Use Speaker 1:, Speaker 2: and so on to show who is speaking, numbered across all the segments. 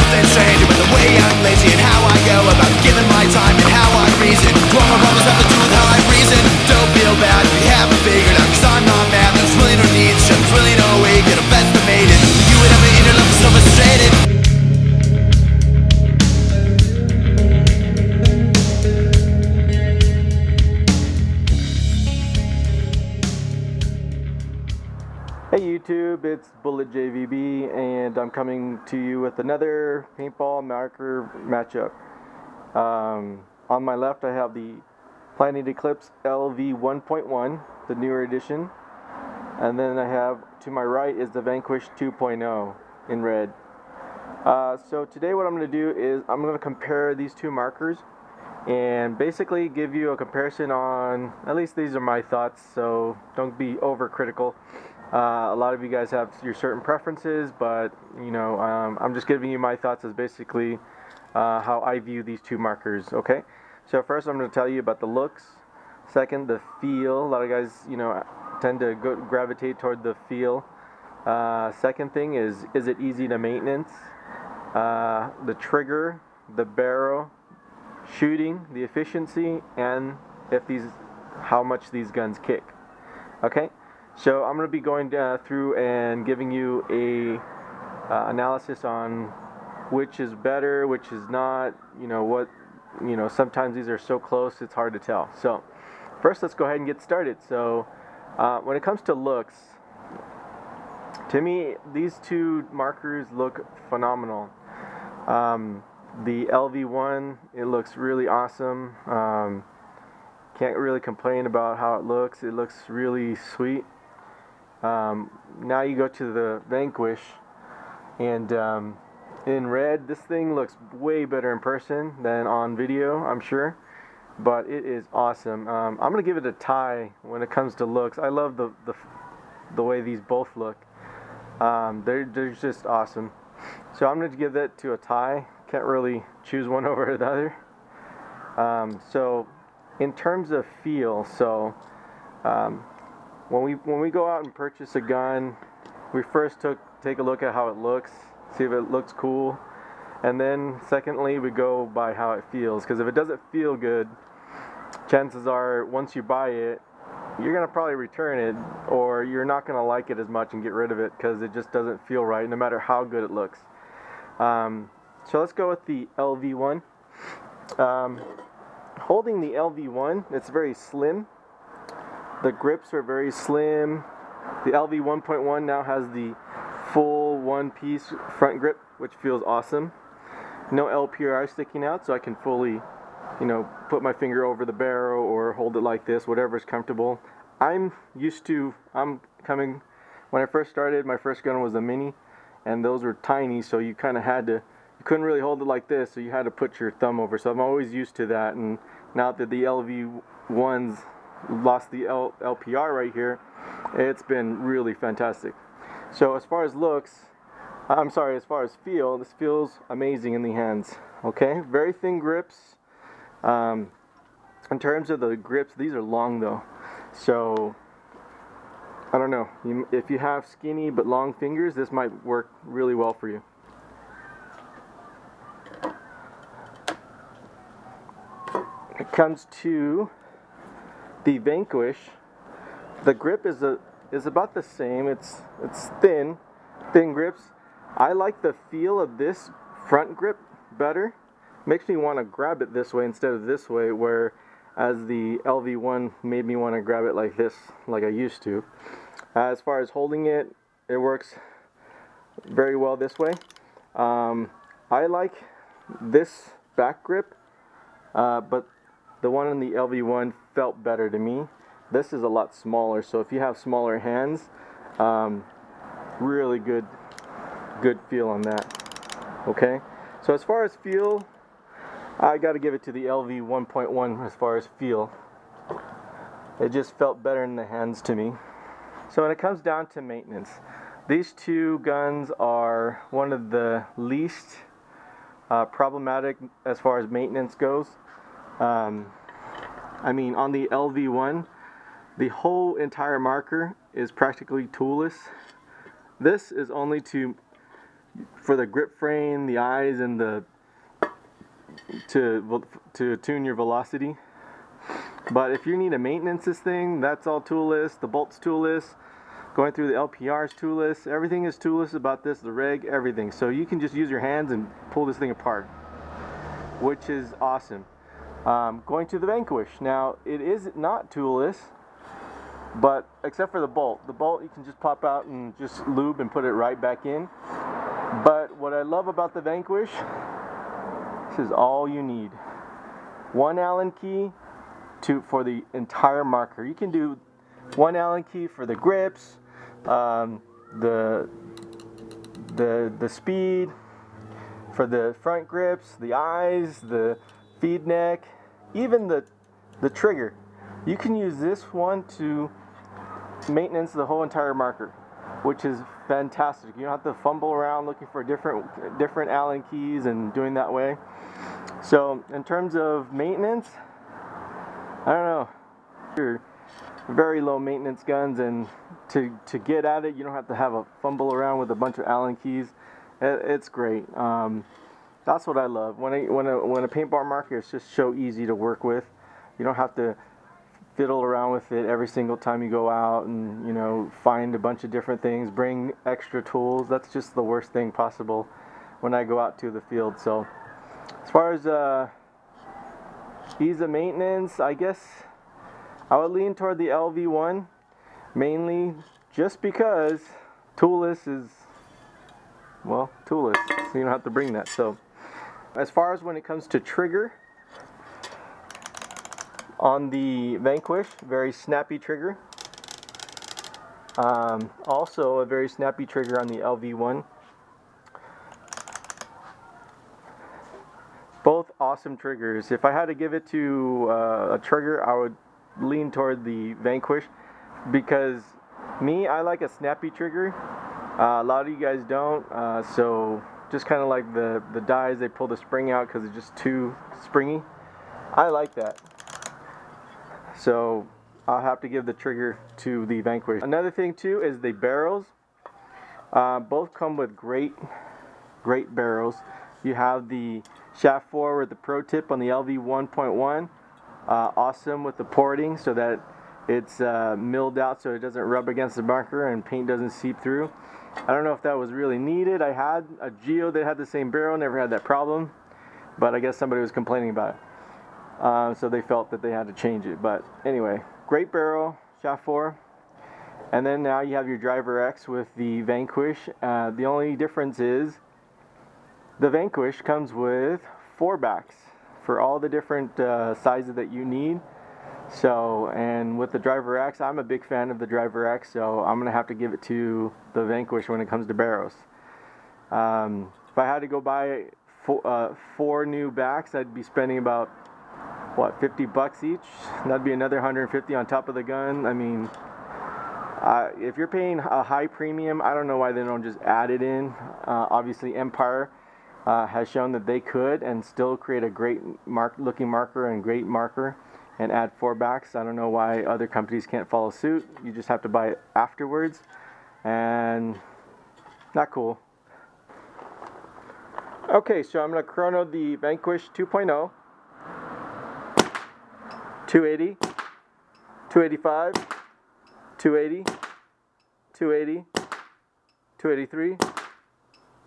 Speaker 1: something strange about the way I'm lazy and how I go about giving my time and how I reason. All my problems have to do with how I reason. Don't feel bad if you haven't figured out, cause I'm not mad. There's really no need, there's really no way you could have estimated you would have an inner love so frustrated.
Speaker 2: Hey YouTube, it's Bullet JVB, and I'm coming to you with another paintball marker matchup. On my left I have the Planet Eclipse Lv1.1, the newer edition, and then I have to my right is the Vanquish 2.0 in red. So today what I'm going to do is I'm going to compare these two markers and basically give you a comparison on, at least these are my thoughts, so don't be overcritical. A lot of you guys have your certain preferences, but you know, I'm just giving you my thoughts as basically how I view these two markers. Okay, so first I'm going to tell you about the looks. Second, the feel. A lot of guys, you know, tend to gravitate toward the feel. Second thing is it easy to maintenance? The trigger, the barrel, shooting, the efficiency, and how much these guns kick. Okay. So I'm going to be going through and giving you a analysis on which is better, which is not. Sometimes these are so close it's hard to tell. So first, let's go ahead and get started. So when it comes to looks, to me these two markers look phenomenal. The Lv1, it looks really awesome. Can't really complain about how it looks. It looks really sweet. Now you go to the Vanquish, and in red, this thing looks way better in person than on video, I'm sure, but it is awesome. I'm gonna give it a tie when it comes to looks. I love the way these both look. They're just awesome. So I'm gonna give that to a tie. Can't really choose one over the other. So in terms of feel, when we go out and purchase a gun, we first take a look at how it looks, see if it looks cool, and then secondly we go by how it feels, because if it doesn't feel good, chances are once you buy it, you're going to probably return it, or you're not going to like it as much and get rid of it because it just doesn't feel right no matter how good it looks. So let's go with the Lv1. Holding the Lv1, it's very slim. The grips are very slim. The Lv1.1 now has the full one-piece front grip, which feels awesome. No LPR sticking out, so I can fully, put my finger over the barrel or hold it like this, whatever's comfortable. When I first started, my first gun was a mini, and those were tiny, so you kind of you couldn't really hold it like this, so you had to put your thumb over. So I'm always used to that, and now that the Lv1's lost the LPR right here, it's been really fantastic. So as far as feel, this feels amazing in the hands. Okay, very thin grips. In terms of the grips, these are long though, so I don't know, if you have skinny but long fingers, this might work really well for you. When it comes to the Vanquish, the grip is about the same. It's thin grips. I like the feel of this front grip better. Makes me want to grab it this way instead of this way, whereas the Lv1 made me want to grab it like this, like I used to. As far as holding it, it works very well this way. I like this back grip, but the one in the Lv1 felt better to me. This is a lot smaller, so if you have smaller hands, really good feel on that. Okay, so as far as feel, I got to give it to the Lv1.1 as far as feel. It just felt better in the hands to me. So when it comes down to maintenance, these two guns are one of the least problematic as far as maintenance goes. I mean, on the Lv1, the whole entire marker is practically toolless. This is only to for the grip frame, the eyes, and to tune your velocity. But if you need to maintenance this thing, that's all toolless. The bolts toolless. Going through the LPRs toolless. Everything is toolless about this. The reg, everything. So you can just use your hands and pull this thing apart, which is awesome. Going to the Vanquish. Now it is not toolless, but except for the bolt. The bolt you can just pop out and just lube and put it right back in. But what I love about the Vanquish, this is all you need. One Allen key for the entire marker. You can do one Allen key for the grips, the speed, for the front grips, the eyes, the feed neck, even the trigger. You can use this one to maintenance the whole entire marker, which is fantastic. You don't have to fumble around looking for different Allen keys and doing that way. So in terms of maintenance, I don't know. You're very low maintenance guns, and to get at it, you don't have to have a fumble around with a bunch of Allen keys. It's great. That's what I love. When a paintball marker is just so easy to work with. You don't have to fiddle around with it every single time you go out and, you know, find a bunch of different things, bring extra tools. That's just the worst thing possible when I go out to the field. So as far as ease of maintenance, I guess I would lean toward the Lv1, mainly just because toolless is, well, toolless, so you don't have to bring that. So as far as when it comes to trigger, on the Vanquish, very snappy trigger. Also a very snappy trigger on the Lv1. Both awesome triggers. If I had to give it to a trigger, I would lean toward the Vanquish, because I like a snappy trigger. A lot of you guys don't, so just kind of like the dies, they pull the spring out because it's just too springy. I like that. So I'll have to give the trigger to the Vanquish. Another thing too is the barrels. Both come with great barrels. You have the shaft 4 with the pro tip on the Lv1.1. Awesome with the porting so that it's milled out so it doesn't rub against the marker and paint doesn't seep through. I don't know if that was really needed. I had a Geo that had the same barrel, never had that problem, but I guess somebody was complaining about it. So they felt that they had to change it. But anyway, great barrel, shaft 4. And then now you have your driver X with the Vanquish. The only difference is the Vanquish comes with 4 backs for all the different sizes that you need. So, and with the driver X, I'm a big fan of the driver X, so I'm going to have to give it to the Vanquish when it comes to barrels. If I had to go buy 4 new backs, I'd be spending about, what, $50 each? That'd be another $150 on top of the gun. I mean, if you're paying a high premium, I don't know why they don't just add it in. Obviously, Empire has shown that they could and still create a great looking marker and great marker and add 4 backs. I don't know why other companies can't follow suit. You just have to buy it afterwards, and not cool. Okay, so I'm going to chrono the Vanquish 2.0. 280, 285, 280, 280, 283,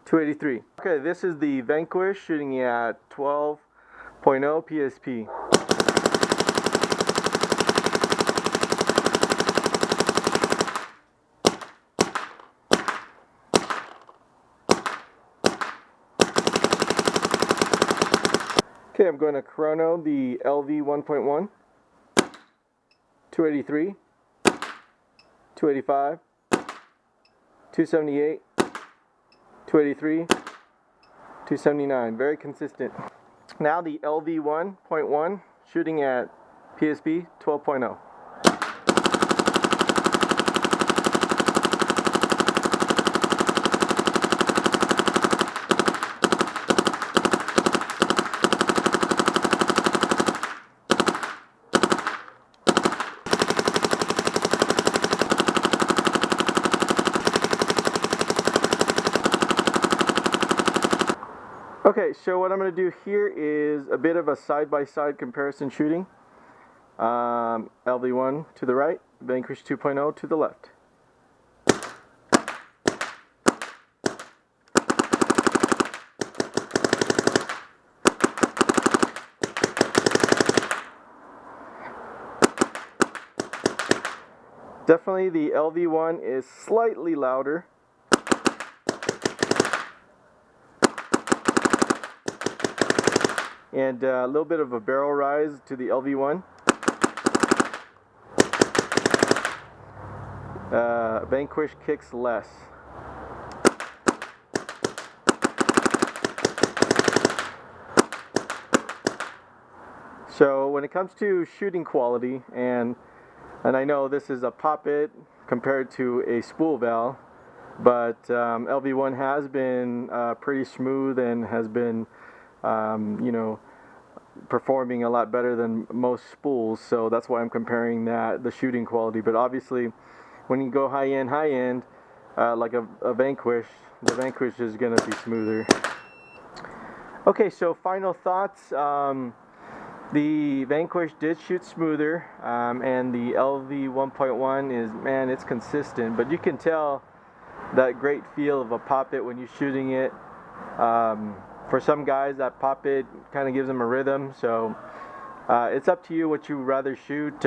Speaker 2: 283. Okay, this is the Vanquish shooting at 12.0 PSP. Okay, I'm going to chrono the Lv1.1. 283, 285, 278, 283, 279. Very consistent. Now the Lv1.1 shooting at PSP 12.0. Okay, so what I'm going to do here is a bit of a side-by-side comparison shooting. Lv1 to the right, Vanquish 2.0 to the left. Definitely the Lv1 is slightly louder. And a little bit of a barrel rise to the Lv1. Vanquish kicks less. So when it comes to shooting quality, and I know this is a poppet compared to a spool valve, but Lv1 has been pretty smooth and has been you know, performing a lot better than most spools, so that's why I'm comparing the shooting quality. But obviously when you go high end like a Vanquish, the Vanquish is going to be smoother. Okay, so final thoughts. The Vanquish did shoot smoother, and the Lv1.1 is, man, it's consistent, but you can tell that great feel of a poppet when you're shooting it. For some guys, that poppet kind of gives them a rhythm, so it's up to you what you rather shoot.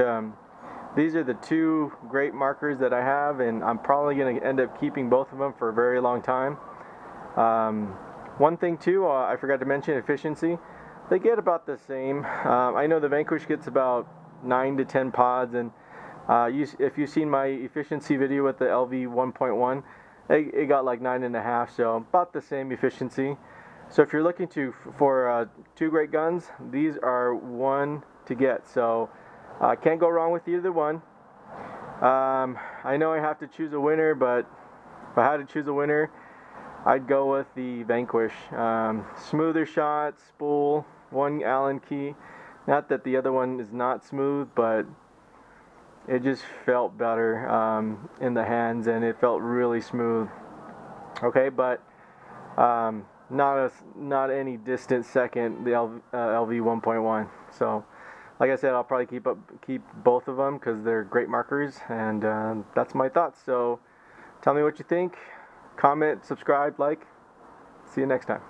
Speaker 2: These are the two great markers that I have, and I'm probably going to end up keeping both of them for a very long time. One thing too, I forgot to mention efficiency. They get about the same. I know the Vanquish gets about 9 to 10 pods, and if you've seen my efficiency video with the Lv1.1, it got like 9.5, so about the same efficiency. So if you're looking for two great guns, these are one to get. So can't go wrong with either one. I know I have to choose a winner, but if I had to choose a winner, I'd go with the Vanquish. Smoother shot, spool, one Allen key. Not that the other one is not smooth, but it just felt better in the hands, and it felt really smooth. Okay, but not any distant second, the Lv1.1. So like I said, I'll probably keep both of them because they're great markers, and that's my thoughts. So tell me what you think. Comment, subscribe, like. See you next time.